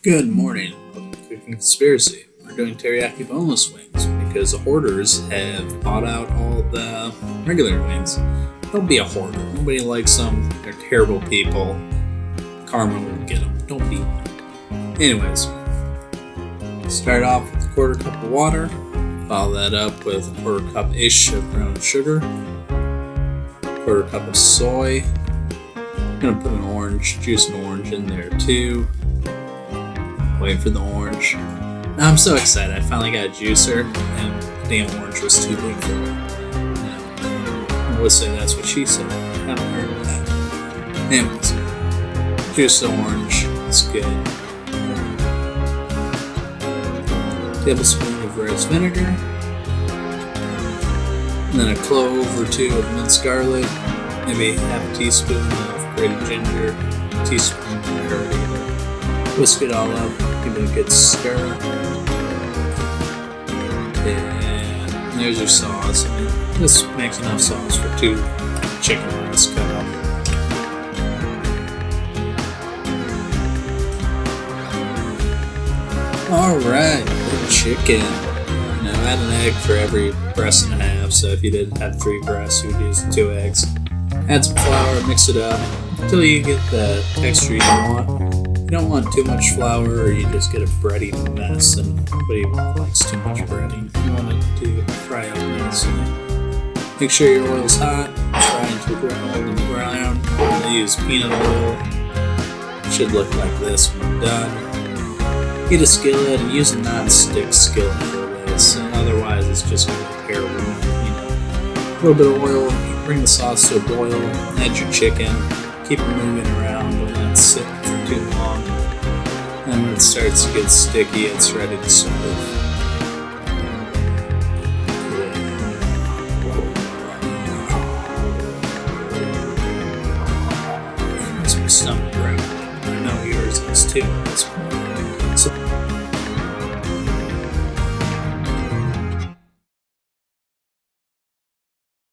Good morning. Welcome to Cooking Conspiracy. We're doing teriyaki boneless wings because the hoarders have bought out all the regular wings. Don't be a hoarder. Nobody likes them. They're terrible people. Karma will get them. Don't be one. Anyways, start off with a quarter cup of water. Follow that up with a quarter cup-ish of brown sugar. Quarter cup of soy. I'm going to put juice an orange in there too. Wait for the orange. I'm so excited. I finally got a juicer, and the damn orange was too big for me. I would say that's what she said. I haven't heard of that. Anyways, juice the orange. It's good. Tablespoon of rose vinegar. And then a clove or two of minced garlic. Maybe half a teaspoon of grated ginger. A teaspoon of curry. Whisk it all up, give it a good stir. And there's your sauce. This makes enough sauce for 2 chicken breasts cut up. Alright, the chicken. Now add an egg for every breast and a half, so if you did have 3 breasts, you would use 2 eggs. Add some flour, mix it up until you get the texture you want. You don't want too much flour or you just get a bready mess, and nobody likes too much breading. You want it to fry up nicely. Make sure your oil's hot, fry until golden brown. I use peanut oil. It should look like this when done. Heat a skillet and use a non-stick skillet for this, and otherwise it's just going to be terrible. A little bit of oil, bring the sauce to a boil, add your chicken, keep it moving around, don't let it sit for too long. And when it starts to get sticky, it's ready to serve. Makes my stomach growl. I know yours is too at this point.